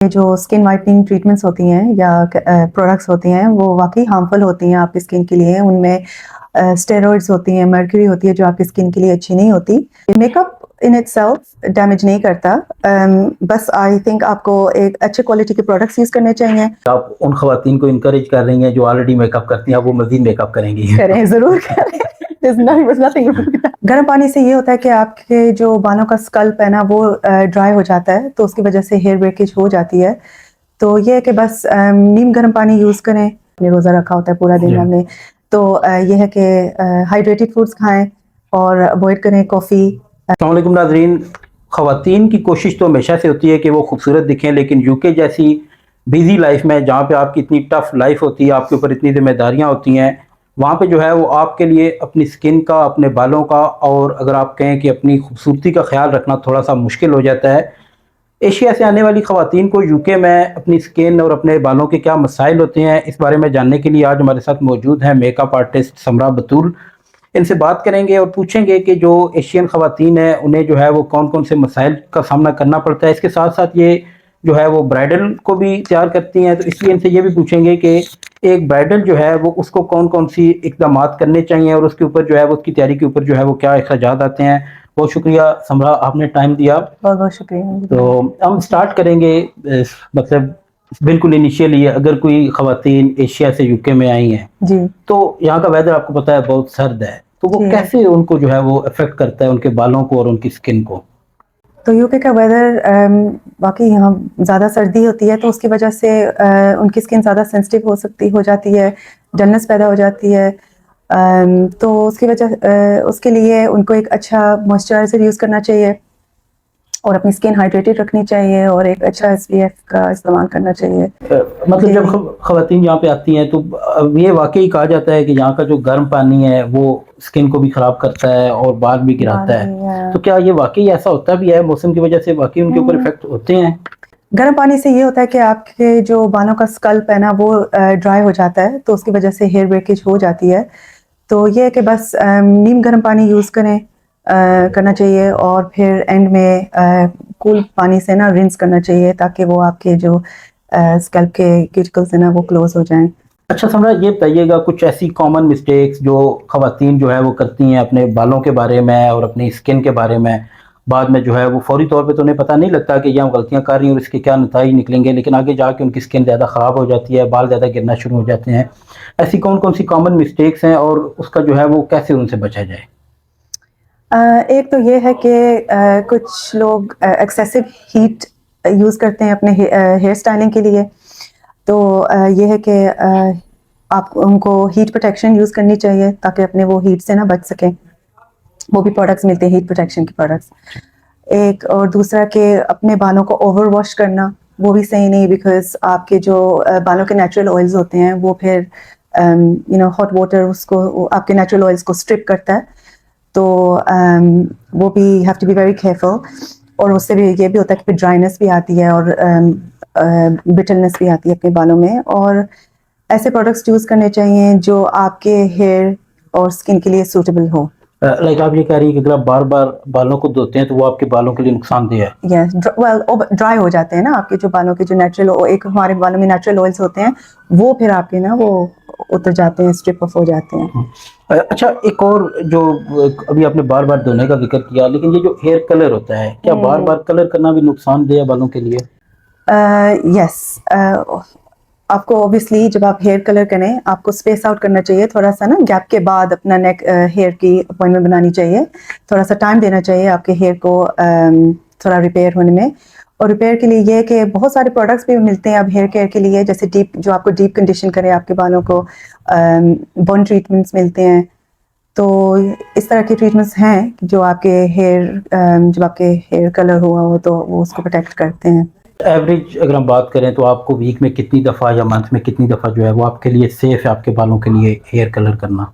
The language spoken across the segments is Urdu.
جو اسکن وائٹنگ ٹریٹمنٹس ہوتی ہیں یا پروڈکٹس ہوتے ہیں وہ واقعی ہارمفل ہوتی ہیں آپ کی اسکن کے لیے. ان میں اسٹیرائڈز ہوتی ہیں, مرکوری ہوتی ہے جو آپ کی اسکن کے لیے اچھی نہیں ہوتی. Make up in it self damage نہیں کرتا, بس آئی تھنک آپ کو ایک اچھے کوالٹی کے پروڈکٹس یوز کرنے چاہیے. آپ ان خواتین کو انکریج کر رہی ہیں جو آلریڈی میک اپ کرتی ہیں, اب وہ مزید میک اپ کریں گی؟ کریں, ضرور کریں. گرم پانی سے یہ ہوتا ہے کہ آپ کے جو بالوں کا اسکلپ ہے نا وہ ڈرائی ہو جاتا ہے, تو اس کی وجہ سے ہیئر بریکیج ہو جاتی ہے. تو یہ ہے کہ بس نیم گرم پانی یوز کریں. روزہ رکھا ہوتا ہے پورا دن ہم نے, تو یہ ہے کہ ہائیڈریٹڈ فوڈس کھائیں اور اوائڈ کریں کافی. السلام علیکم ناظرین. خواتین کی کوشش تو ہمیشہ سے ہوتی ہے کہ وہ خوبصورت دکھیں, لیکن یو کے جیسی بیزی لائف میں جہاں پہ آپ کی اتنی ٹف لائف ہوتی ہے, آپ کے اوپر اتنی ذمہ داریاں ہوتی ہیں, وہاں پہ جو ہے وہ آپ کے لیے اپنی سکن کا, اپنے بالوں کا, اور اگر آپ کہیں کہ اپنی خوبصورتی کا خیال رکھنا تھوڑا سا مشکل ہو جاتا ہے. ایشیا سے آنے والی خواتین کو یو کے میں اپنی سکن اور اپنے بالوں کے کیا مسائل ہوتے ہیں, اس بارے میں جاننے کے لیے آج ہمارے ساتھ موجود ہیں میک اپ آرٹسٹ سمرا بطول. ان سے بات کریں گے اور پوچھیں گے کہ جو ایشین خواتین ہیں انہیں جو ہے وہ کون کون سے مسائل کا سامنا کرنا پڑتا ہے. اس کے ساتھ ساتھ یہ جو ہے وہ برائڈل کو بھی تیار کرتی ہیں, تو اس لیے ان سے یہ بھی پوچھیں گے کہ ایک برائڈل جو ہے وہ اس کو کون کون سی اقدامات کرنے چاہیے, اور اس کے اوپر جو ہے وہ اس کی تیاری کے اوپر جو ہے وہ کیا اخراجات آتے ہیں. بہت شکریہ سمرا, آپ نے ٹائم دیا. بہت بہت شکریہ. تو ہم سٹارٹ کریں گے, مطلب بالکل انیشیلی اگر کوئی خواتین ایشیا سے یو کے میں آئی ہیں جی, تو یہاں کا ویدر آپ کو پتا ہے بہت سرد ہے, تو وہ جی. کیسے ان کو جو ہے وہ افیکٹ کرتا ہے ان کے بالوں کو اور ان کی سکن کو؟ تو یو کے کا ویدر واقعی یہاں زیادہ سردی ہوتی ہے, تو اس کی وجہ سے ان کی اسکن زیادہ سینسٹیو ہو جاتی ہے, ڈلنس پیدا ہو جاتی ہے. تو اس کی وجہ اس کے لیے ان کو ایک اچھا موئسچرائزر یوز کرنا چاہیے, اور اپنی اسکن ہائیڈریٹڈ رکھنی چاہیے, اور ایک اچھا ایس پی ایف کا استعمال کرنا چاہیے. مطلب جب خواتین یہاں پہ آتی ہیں تو یہ واقعی کہا جاتا ہے کہ یہاں کا جو گرم پانی ہے وہ سکن کو بھی خراب کرتا ہے اور بال بھی گراتا ہے, تو کیا یہ واقعی ایسا ہوتا بھی ہے؟ موسم کی وجہ سے واقعی ان کے اوپر افیکٹ ہوتے ہیں؟ گرم پانی سے یہ ہوتا ہے کہ آپ کے جو بالوں کا اسکلپ ہے نا وہ ڈرائی ہو جاتا ہے, تو اس کی وجہ سے ہیئر بریکیج ہو جاتی ہے. تو یہ ہے کہ بس نیم گرم پانی یوز کرنا چاہیے, اور پھر اینڈ میں کول پانی سے نا رنس کرنا چاہیے, تاکہ وہ آپ کے جو اسکلپ کے کیوٹیکلز ہیں نا وہ کلوز ہو جائیں. اچھا سمرا, یہ بتائیے گا کچھ ایسی کامن مسٹیکس جو خواتین جو ہے وہ کرتی ہیں اپنے بالوں کے بارے میں اور اپنی سکن کے بارے میں, بعد میں جو ہے وہ فوری طور پہ تو انہیں پتہ نہیں لگتا کہ یہ ہم غلطیاں کر رہی ہیں اور اس کے کیا نتائج نکلیں گے, لیکن آگے جا کے ان کی سکن زیادہ خراب ہو جاتی ہے, بال زیادہ گرنا شروع ہو جاتے ہیں. ایسی کون کون سی کامن مسٹیکس ہیں اور اس کا جو ہے وہ کیسے ان سے بچا جائے؟ ایک تو یہ ہے کہ کچھ لوگ ایکسیسو ہیٹ یوز کرتے ہیں اپنے ہیئر اسٹائلنگ کے لیے. تو یہ ہے کہ آپ ان کو ہیٹ پروٹیکشن یوز کرنی چاہیے, تاکہ اپنے وہ ہیٹ سے نہ بچ سکیں. وہ بھی پروڈکٹس ملتے ہیں ہیٹ پروٹیکشن کے پروڈکٹس. ایک اور دوسرا کہ اپنے بالوں کو اوور واش کرنا وہ بھی صحیح نہیں, بیکاز آپ کے جو بالوں کے نیچرل آئلز ہوتے ہیں وہ پھر ہاٹ واٹر اس کو آپ کے نیچرل آئلس کو اسٹرپ کرتا ہے, تو وہ بھی have to be very careful. اور اس سے بھی یہ بھی ہوتا ہے کہ پھر ڈرائنس بھی آتی ہے اور بٹلنس بھی آتی ہے اپنے بالوں میں. اور ایسے پروڈکٹس یوز کرنے چاہیے جو آپ کے ہیئر اور اسکن کے لیے سوٹیبل ہو. لائک آپ یہ کہہ رہی ہیں کہ اگر آپ بار بار بالوں کو دھوتے ہیں تو وہ آپ کے بالوں کے لیے نقصان دہ ہے؟ یس, ڈرائی ہو جاتے ہیں نا آپ کے جو بالوں کے جو نیچرل, ایک ہمارے بالوں میں نیچرل آئلس ہوتے ہیں, وہ پھر آپ کے نا وہ اتر جاتے ہیں, اسٹرپ آف ہو جاتے ہیں. اچھا, ایک اور جو ابھی آپ نے بار بار دھونے کا ذکر کیا, لیکن یہ جو ہیئر کلر ہوتا ہے, کیا بار بار کلر کرنا بھی نقصان دہ ہے بالوں کے لیے؟ یس, آپ کو اوبیسلی جب آپ ہیئر کلر کریں آپ کو اسپیس آؤٹ کرنا چاہیے تھوڑا سا نا, گیپ کے بعد اپنا نیک ہیئر کی اپوائنٹمنٹ بنانی چاہیے, تھوڑا سا ٹائم دینا چاہیے آپ کے ہیئر کو تھوڑا ریپیئر ہونے میں. اور ریپیئر کے لیے یہ کہ بہت سارے پروڈکٹس بھی ملتے ہیں اب ہیئر کیئر کے لیے, جیسے ڈیپ جو آپ کو ڈیپ کنڈیشن کرے آپ کے بالوں کو, برن ٹریٹمنٹس ملتے ہیں. تو اس طرح کے ٹریٹمنٹس ہیں جو آپ کے جب آپ کے ہیئر کلر ہوا ہو تو وہ اس کو پروٹیکٹ کرتے ہیں. ایوریج اگر ہم بات کریں تو آپ کو ویک میں کتنی دفعہ یا منتھ میں کتنی دفعہ جو ہے وہ آپ کے لیے سیف ہے آپ کے بالوں کے لیے ہیئر کلر کرنا؟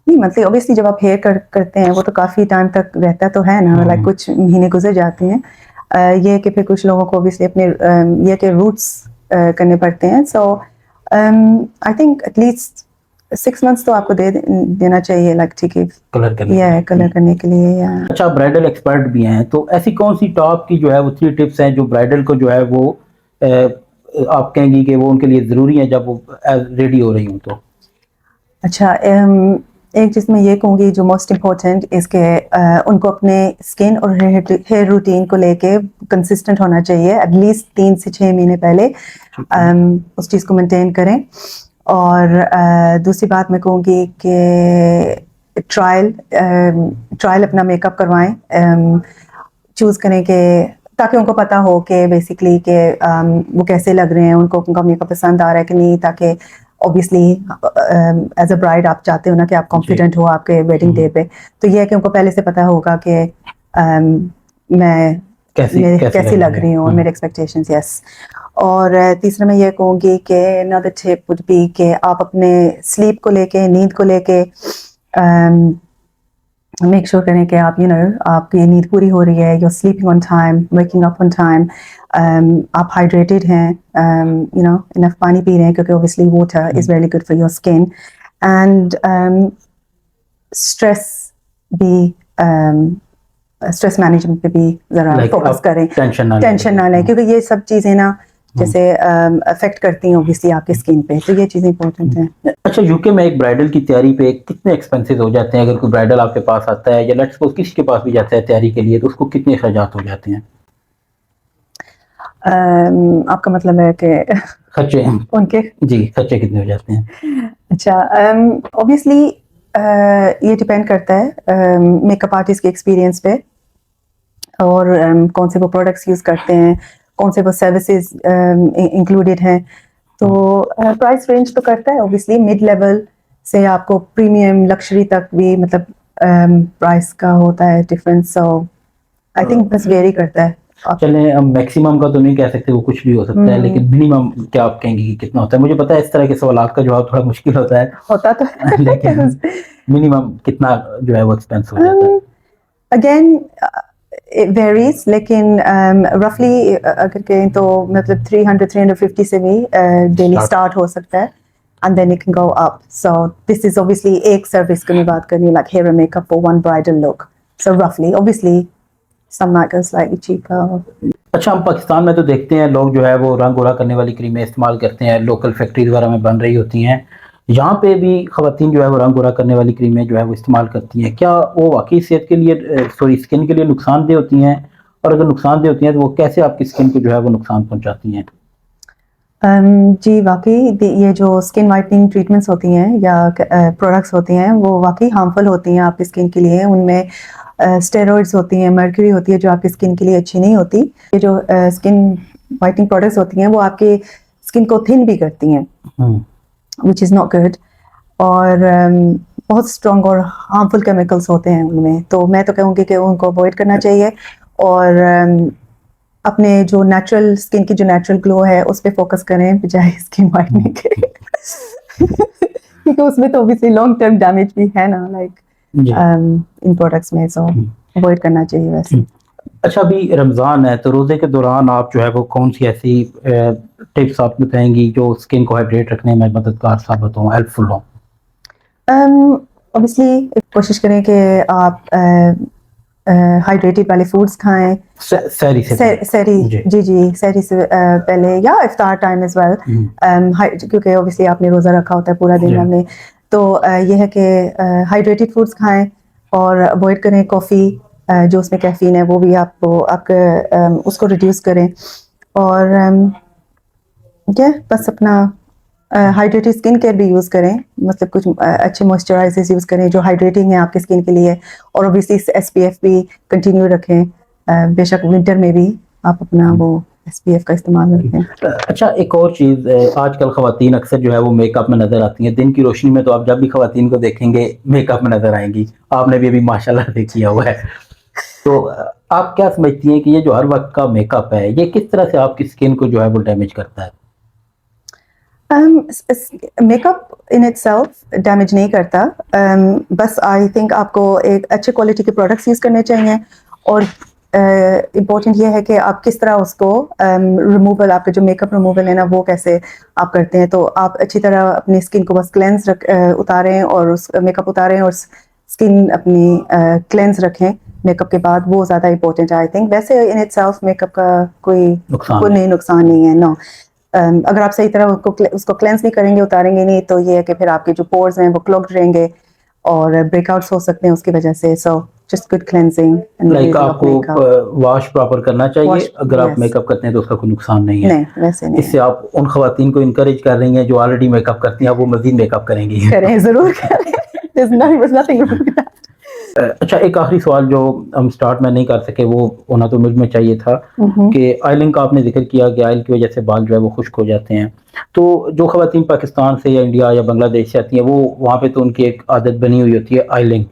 نہیں, مطلب اوبیسلی جب آپ ہیئر کرتے ہیں وہ تو کافی ٹائم تک رہتا تو ہے نا, لائک کچھ مہینے گزر جاتے ہیں. یہ کہ پھر کچھ لوگوں کو اوبیسلی اپنے یہ کہ روٹس کرنے پڑتے ہیں. So I think at least 6 months تو آپ کو دینا چاہیے, لائک ٹھیک ہے کلر کرنے کے لیے. اچھا, برائڈل ایکسپرٹ بھی ہیں, تو ایسی کون سی ٹاپ کی جو ہے وہ 3 ٹپس ہیں جو برائڈل کو جو ہے وہ آپ کہیں گی کہ وہ ان کے لیے ضروری ہیں جب وہ ریڈی ہو رہی ہوں تو؟ اچھا، ایک چیز میں یہ کہوں گی جو موسٹ امپورٹنٹ اس کے ان کو اپنے اسکن اور ہیئر روٹین کو لے کے کنسسٹنٹ ہونا چاہیے. ایٹ لیسٹ 3 سے 6 مہینے پہلے اس چیز کو مینٹین کریں. اور دوسری بات میں کہوں گی کہ ٹرائل اپنا میک اپ کروائیں, چوز کریں کہ تاکہ ان کو پتہ ہو کہ بیسکلی کہ وہ کیسے لگ رہے ہیں, ان کو ان کا میک اپ پسند آ رہا ہے کہ نہیں, تاکہ اوبیسلی ایز اے برائڈ آپ چاہتے ہو نا کہ آپ کانفیڈنٹ ہو آپ کے ویڈنگ ڈے پہ, تو یہ ہے کہ ان کو پہلے سے پتہ ہوگا کہ میں کیسی لگ رہی ہوں, میرے ایکسپیکٹیشنز. یس. اور تیسرا میں یہ کہوں گی کہ another tip would be کہ آپ اپنے سلیپ کو لے کے, نیند کو لے کے میک شور کریں کہ آپ آپ کی نیند پوری ہو رہی ہے, you sleeping on time, ویکنگ up on time, آپ ہائیڈریٹیڈ ہیں, انف پانی پی رہے ہیں, کیونکہ obviously water is very good for your skin. And stress management پہ بھی ذرا فوکس کریں, ٹینشن نہ لیں, کیونکہ یہ سب چیزیں نا جیسے افیکٹ کرتی ہیں اوبیسلی آپ کی اسکن پہ, تو یہ چیزیں امپورٹنٹ ہیں. اچھا, یو کے میں ایک برائڈل کی تیاری پہ کتنے ایکسپینسز ہو جاتے ہیں؟ اگر کوئی برائڈل آپ کے پاس آتا ہے یا لیٹس سپوز کسی کے پاس بھی جاتا ہے تیاری کے لیے, تو اس کو کتنے اخراجات ہو جاتے ہیں؟ آپ کا مطلب ہے کہ خرچے ان کے, جی خرچے کتنے ہو جاتے ہیں؟ اچھا, اوبیسلی یہ ڈپینڈ کرتا ہے میک اپ آرٹسٹ کے ایکسپیرئنس پہ, اور کون سے وہ پروڈکٹس یوز کرتے ہیں, کون سے وہ سروسز انکلوڈیڈ ہیں. تو پرائس رینج تو کرتا ہے اوبیسلی مڈ لیول سے آپ کو پریمیم لکشری تک بھی, مطلب پرائس کا ہوتا ہے ڈفرینس. سو آئی تھنک بس ویری کرتا ہے. چلیں, ہم میکسیمم کا تو نہیں کہہ سکتے, وہ کچھ بھی ہو سکتا ہے, لیکن منیمم کیا آپ کہیں گے کہ کتنا ہوتا ہے؟ مجھے پتا ہے اس طرح کے سوالات کا جواب تھوڑا مشکل ہوتا ہے, لیکن منیمم کتنا جو ہے وہ ایکسپینس ہو جاتا ہے؟ اگین ویریز, لیکن رفلی اگر کہیں تو مطلب 300-350 سے بھی ڈیلی اسٹارٹ ہو سکتا ہے, and then it can go up. So this is obviously ایک سروس کی میں بات کرنی, like hair makeup for one bridal look. So رفلی obviously some matters slightly cheaper. اچھا, ہم پاکستان میں تو دیکھتے ہیں لوگ جو ہے وہ رنگ گوڑا کرنے والی کریمیں استعمال کرتے ہیں, لوکل فیکٹریز وغیرہ میں بن رہی ہوتی ہیں. یہاں پہ بھی خواتین جو ہے وہ رنگ گوڑا کرنے والی کریمیں جو ہے وہ استعمال کرتی ہیں. کیا وہ واقعی صحت کے لیے اسکن کے لیے نقصان دہ ہوتی ہیں؟ اور اگر نقصان دہ ہوتی ہیں تو وہ کیسے آپ کی اسکن کو جو ہے وہ نقصان پہنچاتی ہیں؟ جی واقعی یہ جو اسکن وائٹننگ ٹریٹمنٹس ہوتی ہیں یا پروڈکٹس ہوتی ہیں وہ واقعی ہارمفل ہوتی ہیں آپ کی اسکن کے لیے. ان میں اسٹیرائڈس ہوتی ہیں, مرکری ہوتی ہے جو آپ کی اسکن کے لیے اچھی نہیں ہوتی. یہ جو اسکن وائٹنگ پروڈکٹس ہوتی ہیں وہ آپ کے اسکن کو تھن بھی کرتی ہیں, وچ از ناٹ گڈ. اور بہت اسٹرانگ اور ہارمفل کیمیکلس ہوتے ہیں ان میں, تو میں تو کہوں گی کہ ان کو اوائڈ کرنا چاہیے, اور اپنے جو نیچرل اسکن کی جو نیچرل گلو ہے اس پہ فوکس کریں بجائے اسکن وائٹنگ کے, کیونکہ اس میں تو اوبیسلی لانگ ٹرم ڈیمیج بھی ہے نا, لائک ان پروڈکٹس میں. سو اوائڈ کرنا چاہیے ویسے. اچھا, ابھی رمضان ہے تو روزے کے دوران آپ جو ہے وہ کون سی ایسی ٹپس آپ بتائیں گی جو اسکن کو ہائیڈریٹ رکھنے میں مددگار ثابت ہوں, ہیلپ فل ہوں؟ اوبیسلی کوشش کریں کہ آپ ہائیڈریٹڈ والے فوڈس کھائیں, سحری سحری سے پہلے یا افطار ٹائم ایز ویل, کیونکہ اوبیسلی آپ نے روزہ رکھا ہوتا ہے پورا دن ہم نے. تو یہ ہے کہ ہائیڈریٹڈ فوڈس کھائیں اور اوائڈ کریں کافی, جو اس میں کیفین ہے وہ بھی آپ اس کو ریڈیوس کریں. اور بس اپنا ہائیڈریٹڈ اسکن کیئر بھی یوز کریں, مطلب کچھ اچھے موئسچرائزرز یوز کریں جو ہائیڈریٹنگ ہیں آپ کی اسکن کے لیے, اور اوبیسلی ایس پی ایف بھی کنٹینیو رکھیں, بے شک ونٹر میں بھی آپ اپنا وہ ایس پی ایف کا استعمال رکھیں. اچھا, ایک اور چیز, آج کل خواتین اکثر جو ہے وہ میک اپ میں نظر آتی ہیں. دن کی روشنی میں تو آپ جب بھی خواتین کو دیکھیں گے میک اپ میں نظر آئیں گی, آپ نے بھی ابھی ماشاء اللہ دیکھ کیا ہوا ہے. تو آپ کیا سمجھتی ہیں کہ یہ جو ہر وقت کا میک اپ ہے یہ کس طرح سے آپ کی اسکن کو جو ہے وہ ڈیمیج کرتا ہے؟ Make up in it self damage نہیں کرتا, بس آئی تھنک آپ کو ایک اچھے کوالٹی کے پروڈکٹس یوز کرنے چاہیے, اور امپورٹنٹ یہ ہے کہ آپ کس طرح اس کو ریموول, آپ کا جو میک اپ ریموول ہے نا وہ کیسے آپ کرتے ہیں. تو آپ اچھی طرح اپنی اسکن کو بس کلینز اتاریں اور اس میک اپ اتاریں اور اسکن اپنی کلینز رکھیں میک اپ کے بعد وہ زیادہ امپورٹنٹ ہے آئی تھنک. ویسے in it self make up کا کوئی نقصان نہیں ہے. نو اگر آپ صحیح طرح اس کو کلینس نہیں کریں گے, اتاریں گے نہیں, تو یہ ہے کہ پھر آپ کے جو پورز ہیں وہ کلوگڈ رہیں گے اور بریک آؤٹس ہو سکتے ہیں اس کی وجہ سے. So just good cleansing like آپ کو واش پراپر کرنا چاہیے. اگر آپ میک اپ کرتے ہیں تو اس کا کوئی نقصان نہیں ہے. ویسے نہیں. اس سے آپ ان خواتین کو انکریج کر رہی ہیں جو آلریڈی میک اپ کرتی ہیں, آپ وہ مزید میک اپ کریں گی. کریں, ضرور کریں. اچھا, ایک آخری سوال جو ہم سٹارٹ میں نہیں کر سکے, وہ ہونا تو مجھ میں چاہیے تھا کہ آئلنگ کا آپ نے ذکر کیا کہ آئل کی وجہ سے بال جو ہے وہ خشک ہو جاتے ہیں. تو جو خواتین پاکستان سے یا انڈیا یا بنگلہ دیش سے آتی ہیں, وہ وہاں پہ تو ان کی ایک عادت بنی ہوئی ہوتی ہے آئلنگ.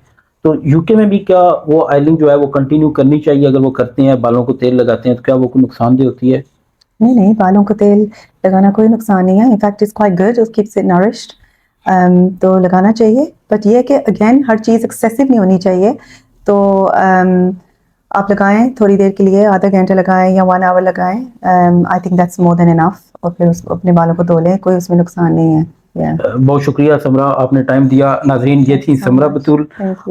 تو یو کے میں بھی کیا وہ آئلنگ جو ہے وہ کنٹینیو کرنی چاہیے؟ اگر وہ کرتے ہیں, بالوں کو تیل لگاتے ہیں, تو کیا وہ کوئی نقصان دہ ہوتی ہے؟ نہیں, بالوں کو تیل لگانا کوئی نقصان نہیں ہے. In fact it's quite good, it keeps it nourished. تو لگانا چاہیے, بٹ یہ کہ اگین ہر چیز ایکسیسو نہیں ہونی چاہیے. تو آپ لگائیں تھوڑی دیر کے لیے, آدھا گھنٹہ لگائیں یا 1 hour لگائیں. آئی تھنک دیٹس مور دین انف. اور پھر اپنے بالوں کو دھو لیں, کوئی اس میں نقصان نہیں ہے. بہت شکریہ سمرا, آپ نے ٹائم دیا. ناظرین, یہ تھی سمرا بتول,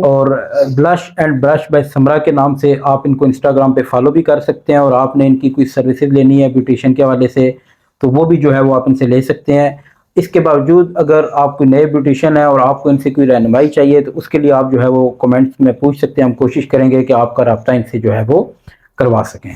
اور بلش اینڈ برش بائی سمرا کے نام سے آپ ان کو انسٹاگرام پہ فالو بھی کر سکتے ہیں. اور آپ نے ان کی کوئی سروسز لینی ہے بیوٹیشین کے حوالے سے, تو وہ بھی جو ہے وہ آپ ان سے لے سکتے ہیں. اس کے باوجود اگر آپ کوئی نئے بیوٹیشین ہیں اور آپ کو ان سے کوئی رہنمائی چاہیے, تو اس کے لیے آپ جو ہے وہ کمنٹس میں پوچھ سکتے ہیں. ہم کوشش کریں گے کہ آپ کا رابطہ ان سے جو ہے وہ کروا سکیں.